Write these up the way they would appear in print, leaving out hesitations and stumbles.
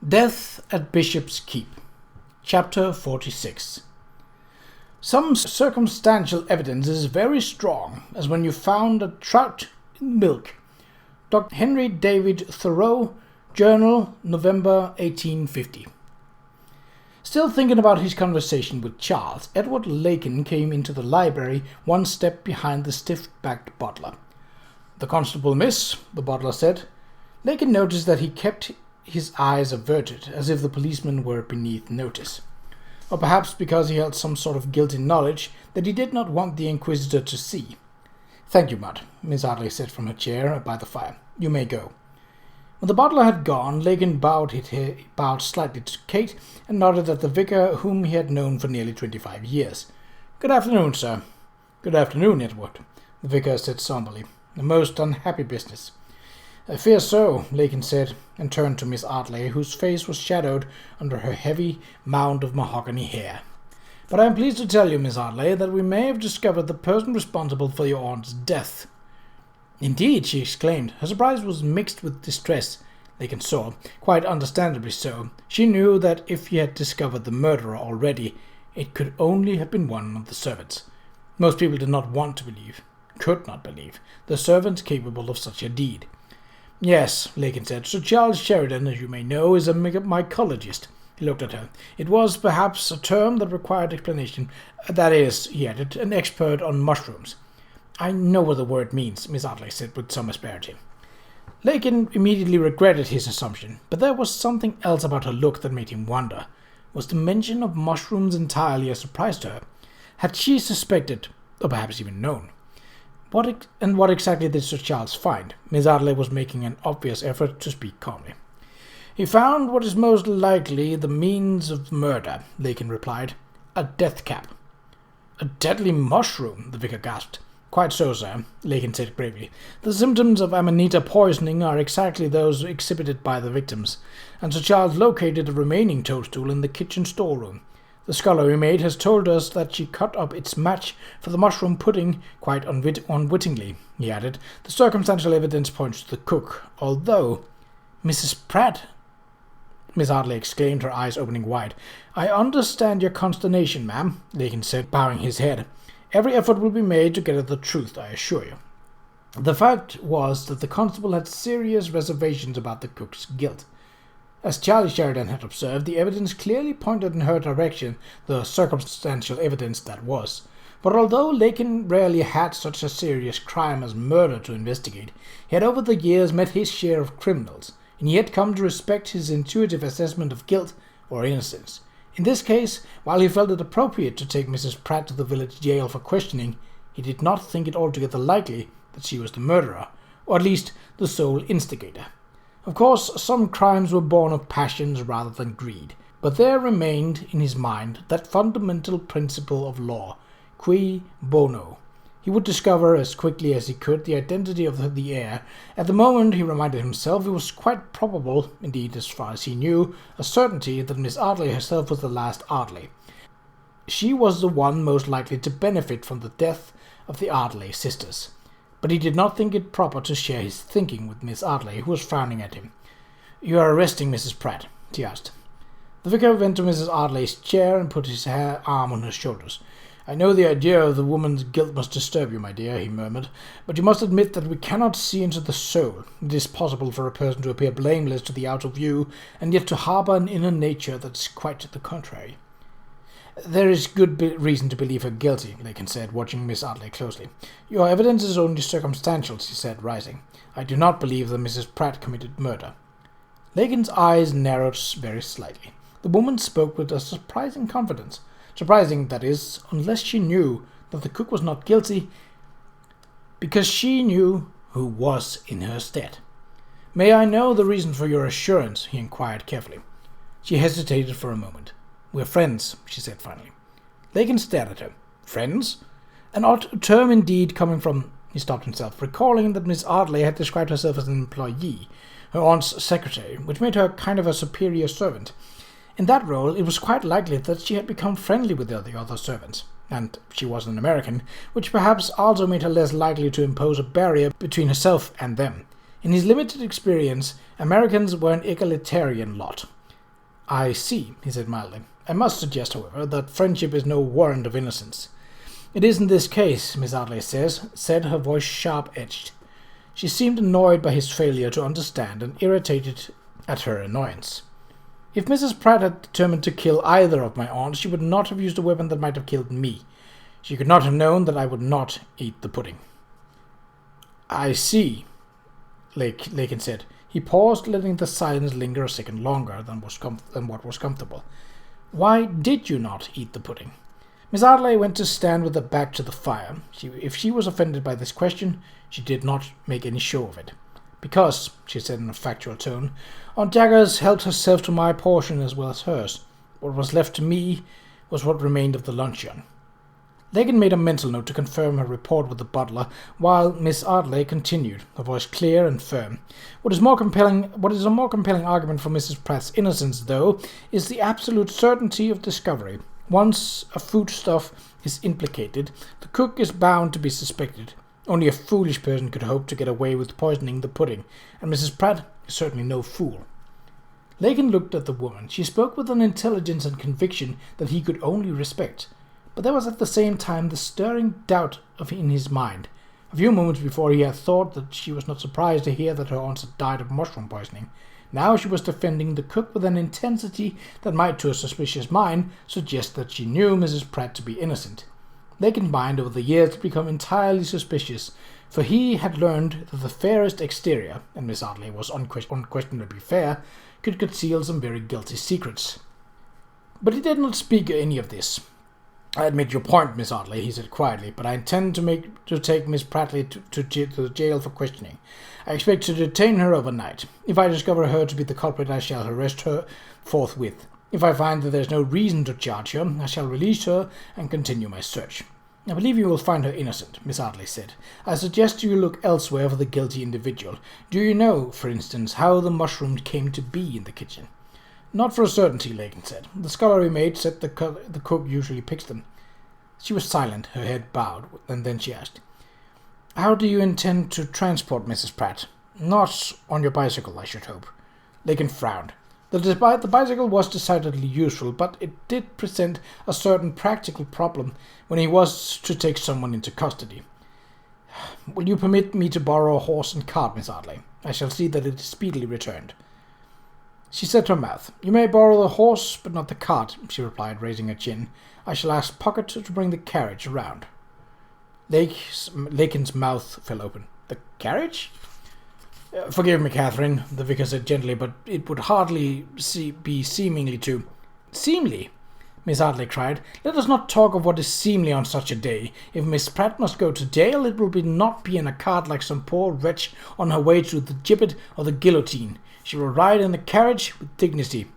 Death at Bishop's Keep, Chapter 46. Some circumstantial evidence is very strong, as when you found a trout in milk. Dr. Henry David Thoreau, Journal, November 1850. Still thinking about his conversation with Charles, Edward Lakin came into the library one step behind the stiff-backed butler. "The constable, miss," the butler said. Lakin noticed that he kept his eyes averted, as if the policeman were beneath notice. Or perhaps because he held some sort of guilty knowledge that he did not want the inquisitor to see. "Thank you, Mudd," Miss Audley said from her chair by the fire. "You may go." When the butler had gone, Lakin bowed slightly to Kate and nodded at the vicar whom he had known for nearly 25 years. "Good afternoon, sir." "Good afternoon, Edward," the vicar said somberly. "A most unhappy business." "I fear so," Lakin said, and turned to Miss Audley, whose face was shadowed under her heavy mound of mahogany hair. "But I am pleased to tell you, Miss Audley, that we may have discovered the person responsible for your aunt's death." "Indeed!" she exclaimed. Her surprise was mixed with distress. Lakin saw, quite understandably so. She knew that if he had discovered the murderer already, it could only have been one of the servants. Most people did not want to believe, could not believe, the servants capable of such a deed. "Yes," Lakin said, "Sir Charles Sheridan, as you may know, is a mycologist." He looked at her. "It was, perhaps, a term that required explanation. That is," he added, "an expert on mushrooms." "I know what the word means," Miss Audley said with some asperity. Lakin immediately regretted his assumption, but there was something else about her look that made him wonder. Was the mention of mushrooms entirely a surprise to her? Had she suspected, or perhaps even known? What exactly did Sir Charles find? Miss Audley was making an obvious effort to speak calmly. "He found what is most likely the means of murder," Lakin replied. "A death cap." "A deadly mushroom," the vicar gasped. "Quite so, sir," Lakin said gravely. "The symptoms of amanita poisoning are exactly those exhibited by the victims, and Sir Charles located the remaining toadstool in the kitchen storeroom. The scullery maid has told us that she cut up its match for the mushroom pudding quite unwittingly," he added. "The circumstantial evidence points to the cook, although—" "Mrs. Pratt!" Miss Audley exclaimed, her eyes opening wide. "I understand your consternation, ma'am," Lakin said, bowing his head. "Every effort will be made to get at the truth, I assure you." The fact was that the constable had serious reservations about the cook's guilt. As Charlie Sheridan had observed, the evidence clearly pointed in her direction, the circumstantial evidence that was. But although Lakin rarely had such a serious crime as murder to investigate, he had over the years met his share of criminals, and he had come to respect his intuitive assessment of guilt or innocence. In this case, while he felt it appropriate to take Mrs. Pratt to the village jail for questioning, he did not think it altogether likely that she was the murderer, or at least the sole instigator. Of course, some crimes were born of passions rather than greed, but there remained in his mind that fundamental principle of law, cui bono. He would discover as quickly as he could the identity of the heir. At the moment, he reminded himself, it was quite probable, indeed as far as he knew, a certainty that Miss Audley herself was the last Audley. She was the one most likely to benefit from the death of the Audley sisters. But he did not think it proper to share his thinking with Miss Audley, who was frowning at him. "You are arresting Mrs. Pratt?" he asked. The vicar went to Mrs. Audley's chair and put his arm on her shoulders. "I know the idea of the woman's guilt must disturb you, my dear," he murmured, "but you must admit that we cannot see into the soul. It is possible for a person to appear blameless to the outer view, and yet to harbour an inner nature that is quite the contrary." "There is good reason to believe her guilty," Lakin said, watching Miss Audley closely. "Your evidence is only circumstantial," she said, rising. "I do not believe that Mrs. Pratt committed murder." Lakin's eyes narrowed very slightly. The woman spoke with a surprising confidence. Surprising, that is, unless she knew that the cook was not guilty, because she knew who was in her stead. "May I know the reason for your assurance?" he inquired carefully. She hesitated for a moment. "We're friends," she said finally. Lakin stared at her. "Friends?" An odd term indeed, coming from— He stopped himself, recalling that Miss Audley had described herself as an employee, her aunt's secretary, which made her kind of a superior servant. In that role, it was quite likely that she had become friendly with the other servants, and she was an American, which perhaps also made her less likely to impose a barrier between herself and them. In his limited experience, Americans were an egalitarian lot. I see, he said mildly. I must suggest, however, that friendship is no warrant of innocence. It is in this case, Miss Ardley said, her voice sharp-edged. She seemed annoyed by his failure to understand and irritated at her annoyance. If Mrs. Pratt had determined to kill either of my aunts, she would not have used a weapon that might have killed me. She could not have known that I would not eat the pudding. I see, Lakin said. He paused, letting the silence linger a second longer than what was comfortable. Why did you not eat the pudding? Miss Ardley went to stand with her back to the fire. If she was offended by this question, she did not make any show of it. Because, she said in a factual tone, Aunt Jaggers helped herself to my portion as well as hers. What was left to me was what remained of the luncheon. Lakin made a mental note to confirm her report with the butler, while Miss Ardley continued, her voice clear and firm. What is a more compelling argument for Mrs. Pratt's innocence, though, is the absolute certainty of discovery. Once a foodstuff is implicated, the cook is bound to be suspected. Only a foolish person could hope to get away with poisoning the pudding, and Mrs. Pratt is certainly no fool. Lakin looked at the woman. She spoke with an intelligence and conviction that he could only respect. But there was at the same time the stirring doubt in his mind. A few moments before he had thought that she was not surprised to hear that her aunts had died of mushroom poisoning. Now she was defending the cook with an intensity that might, to a suspicious mind, suggest that she knew Mrs. Pratt to be innocent. They combined over the years to become entirely suspicious, for he had learned that the fairest exterior, and Miss Ardley was unquestionably fair, could conceal some very guilty secrets. But he did not speak any of this. I admit your point, Miss Ardley, he said quietly, but I intend to take Miss Pratley to the jail for questioning. I expect to detain her overnight. If I discover her to be the culprit, I shall arrest her forthwith. If I find that there is no reason to charge her, I shall release her and continue my search. I believe you will find her innocent, Miss Ardley said. I suggest you look elsewhere for the guilty individual. Do you know, for instance, how the mushrooms came to be in the kitchen? Not for a certainty, Lakin said. The scullery maid said the cook usually picks them. She was silent, her head bowed, and then she asked, How do you intend to transport Mrs. Pratt? Not on your bicycle, I should hope. Lakin frowned. The bicycle was decidedly useful, but it did present a certain practical problem when he was to take someone into custody. Will you permit me to borrow a horse and cart, Miss Ardley? I shall see that it is speedily returned. She set her mouth. You may borrow the horse, but not the cart, she replied, raising her chin. I shall ask Pocket to bring the carriage around. Lakin's mouth fell open. The carriage? Forgive me, Catherine, the vicar said gently, but it would hardly be seemingly to... Seemly? Miss Ardley cried. Let us not talk of what is seemly on such a day. If Miss Pratt must go to jail, it will not be in a cart like some poor wretch on her way to the gibbet or the guillotine. She will ride in the carriage with dignity.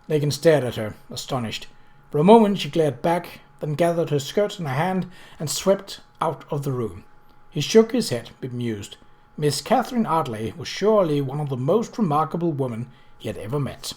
Lakin stared at her, astonished. For a moment she glared back, then gathered her skirts in her hand and swept out of the room. He shook his head, bemused. Miss Catherine Ardley was surely one of the most remarkable women he had ever met.